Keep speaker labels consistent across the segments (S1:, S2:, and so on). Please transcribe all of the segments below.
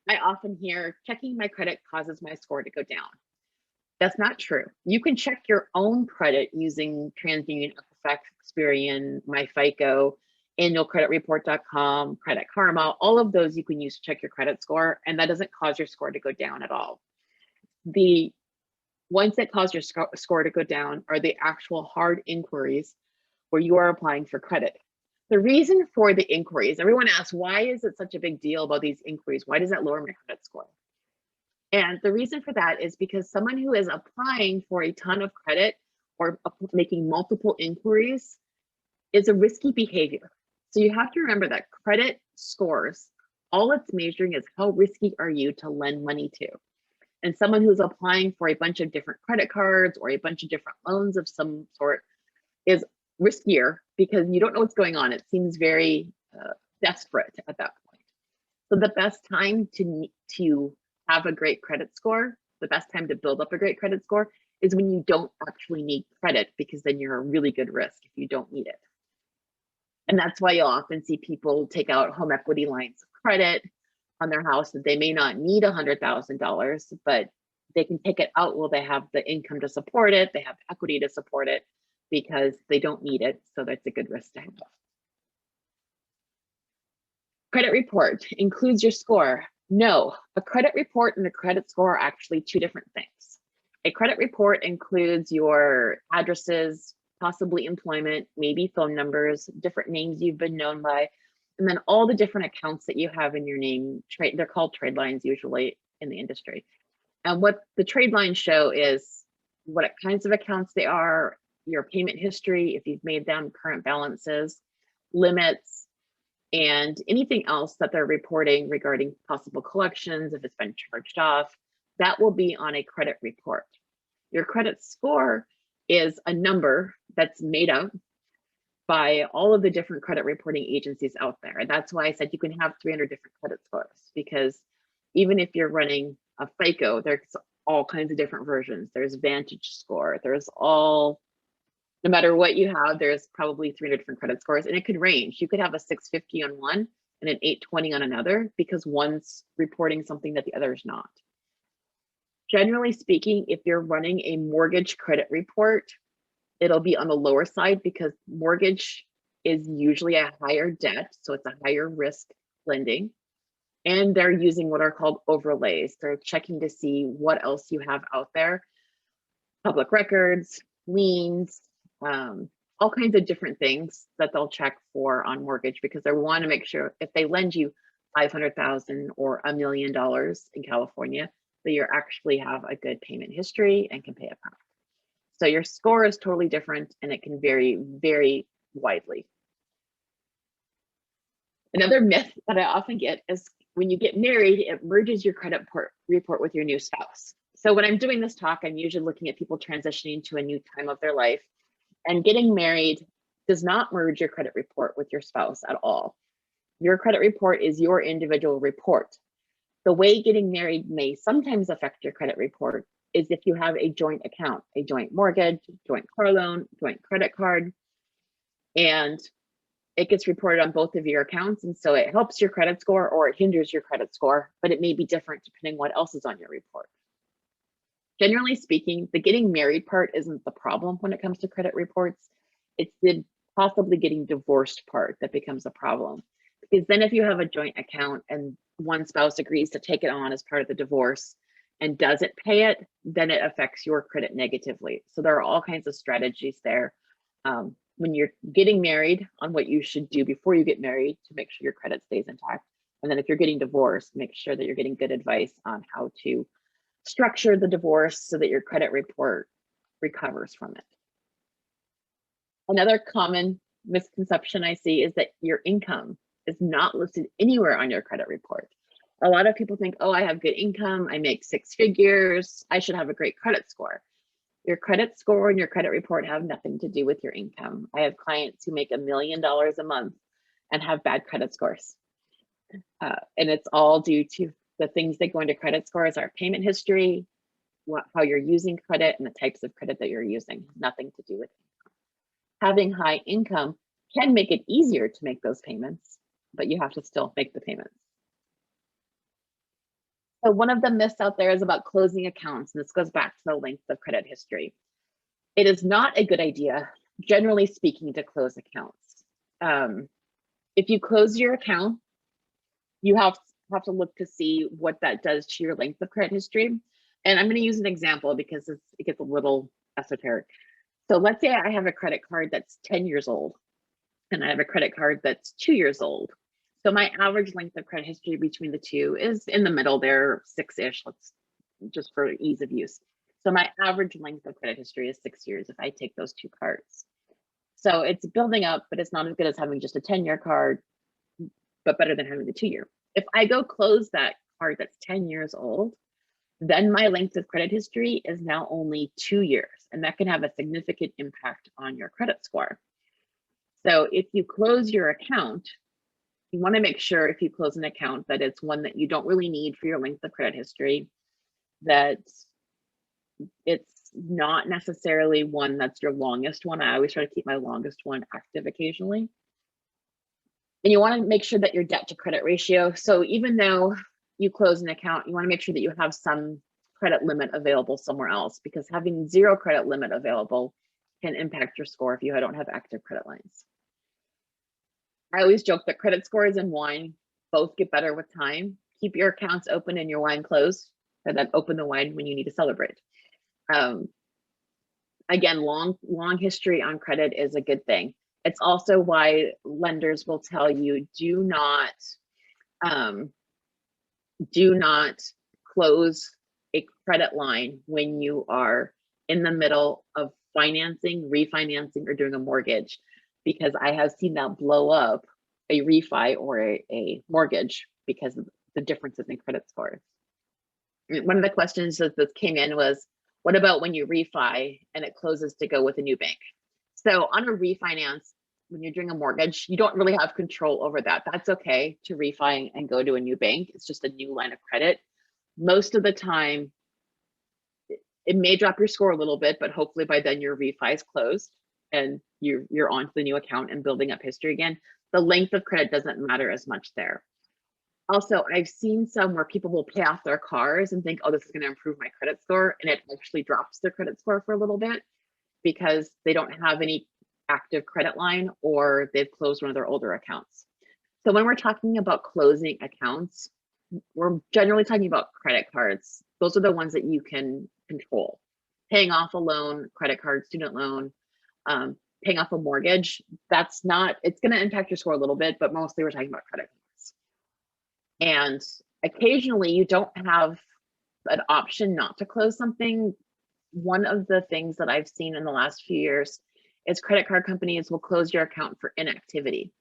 S1: I often hear checking my credit causes my score to go down. That's not true. You can check your own credit using TransUnion, Equifax, Experian, MyFICO, annualcreditreport.com, Credit Karma. All of those you can use to check your credit score, and that doesn't cause your score to go down at all. The ones that cause your score to go down are the actual hard inquiries where you are applying for credit. The reason for the inquiries, everyone asks, why is it such a big deal about these inquiries? Why does that lower my credit score? And the reason for that is because someone who is applying for a ton of credit or making multiple inquiries is a risky behavior. So you have to remember that credit scores, all it's measuring is how risky are you to lend money to. And someone who's applying for a bunch of different credit cards or a bunch of different loans of some sort is riskier because you don't know what's going on. It seems very desperate at that point. So the best time to have a great credit score, the best time to build up a great credit score is when you don't actually need credit, because then you're a really good risk if you don't need it. And that's why you'll often see people take out home equity lines of credit on their house that they may not need $100,000, but they can take it out while they have the income to support it, they have equity to support it, because they don't need it. So that's a good risk to have. Credit report includes your score. No, a credit report and a credit score are actually two different things. A credit report includes your addresses, possibly employment, maybe phone numbers, different names you've been known by, and then all the different accounts that you have in your name. They're called trade lines usually in the industry. And what the trade lines show is what kinds of accounts they are, your payment history, if you've made them, current balances, limits, and anything else that they're reporting regarding possible collections, if it's been charged off, that will be on a credit report. Your credit score is a number that's made up by all of the different credit reporting agencies out there. And that's why I said you can have 300 different credit scores, because even if you're running a FICO, there's all kinds of different versions. There's Vantage Score, there's all, no matter what you have, there's probably 300 different credit scores, and it could range. You could have a 650 on one and an 820 on another, because one's reporting something that the other is not. Generally speaking, if you're running a mortgage credit report, it'll be on the lower side, because mortgage is usually a higher debt, so it's a higher risk lending. And they're using what are called overlays. They're checking to see what else you have out there. Public records, liens, all kinds of different things that they'll check for on mortgage, because they want to make sure if they lend you $500,000 or $1 million in California, that you actually have a good payment history and can pay it back. So your score is totally different, and it can vary very widely. Another myth that I often get is when you get married, it merges your credit report with your new spouse. So when I'm doing this talk, I'm usually looking at people transitioning to a new time of their life, and getting married does not merge your credit report with your spouse at all. Your credit report is your individual report. The way getting married may sometimes affect your credit report is if you have a joint account, a joint mortgage, joint car loan, joint credit card, and it gets reported on both of your accounts. And so it helps your credit score or it hinders your credit score, but it may be different depending what else is on your report. Generally speaking, the getting married part isn't the problem when it comes to credit reports. It's the possibly getting divorced part that becomes a problem. Because then if you have a joint account and one spouse agrees to take it on as part of the divorce and doesn't pay it, then it affects your credit negatively. So there are all kinds of strategies there when you're getting married on what you should do before you get married to make sure your credit stays intact. And then if you're getting divorced, make sure that you're getting good advice on how to structure the divorce so that your credit report recovers from it. Another common misconception I see is that your income is not listed anywhere on your credit report. A lot of people think, oh, I have good income, I make 6 figures, I should have a great credit score. Your credit score and your credit report have nothing to do with your income. I have clients who make $1 million a month and have bad credit scores. And it's all due to the things that go into credit scores are payment history, how you're using credit, and the types of credit that you're using. Nothing to do with income. Having high income can make it easier to make those payments, but you have to still make the payments. So one of the myths out there is about closing accounts, and this goes back to the length of credit history. It is not a good idea, generally speaking, to close accounts. If you close your account, you have to look to see what that does to your length of credit history. And I'm going to use an example because it gets a little esoteric. So let's say I have a credit card that's 10 years old and I have a credit card that's 2 years old. So my average length of credit history between the two is in the middle there, 6-ish, let's just for ease of use. So my average length of credit history is 6 years if I take those two cards. So it's building up, but it's not as good as having just a 10-year card, but better than having the 2-year. If I go close that card that's 10 years old, then my length of credit history is now only 2 years, and that can have a significant impact on your credit score. So if you close your account, you want to make sure if you close an account that it's one that you don't really need for your length of credit history, that it's not necessarily one that's your longest one. I always try to keep my longest one active occasionally. And you want to make sure that your debt to credit ratio, so even though you close an account, you want to make sure that you have some credit limit available somewhere else, because having zero credit limit available can impact your score if you don't have active credit lines. I always joke that credit scores and wine both get better with time. Keep your accounts open and your wine closed, and then open the wine when you need to celebrate. Again, long history on credit is a good thing. It's also why lenders will tell you do not close a credit line when you are in the middle of financing, refinancing, or doing a mortgage, because I have seen that blow up a refi or a mortgage because of the differences in credit scores. One of the questions that came in was, what about when you refi and it closes to go with a new bank? So on a refinance, when you're doing a mortgage, you don't really have control over that. That's okay to refi and go to a new bank. It's just a new line of credit. Most of the time, it may drop your score a little bit, but hopefully by then your refi is closed and you're on to the new account and building up history again. The length of credit doesn't matter as much there. Also, I've seen some where people will pay off their cars and think, oh, this is going to improve my credit score, and it actually drops their credit score for a little bit because they don't have any active credit line or they've closed one of their older accounts. So when we're talking about closing accounts, we're generally talking about credit cards. Those are the ones that you can control. Paying off a loan, credit card, student loan, paying off a mortgage, it's going to impact your score a little bit, but mostly we're talking about credit cards. And occasionally you don't have an option not to close something. One of the things that I've seen in the last few years is credit card companies will close your account for inactivity.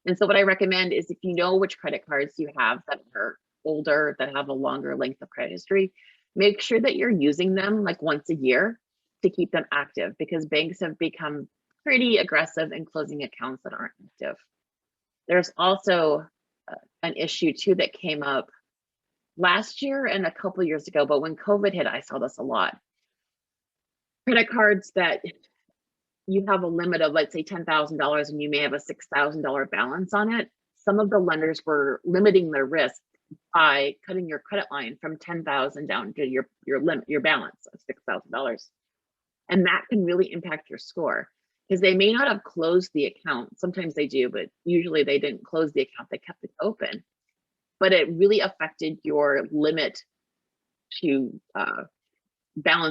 S1: And so what I recommend is, if you know which credit cards you have that are older, that have a longer length of credit history, make sure that you're using them like once a year to keep them active, because banks have become pretty aggressive in closing accounts that aren't active. There's also an issue too that came up last year and a couple years ago, but when COVID hit, I saw this a lot. Credit cards that you have a limit of, let's say, $10,000 and you may have a $6,000 balance on it. Some of the lenders were limiting their risk by cutting your credit line from $10,000 down to your balance of $6,000. And that can really impact your score, because they may not have closed the account. Sometimes they do, but usually they didn't close the account, they kept it open. But it really affected your limit to balance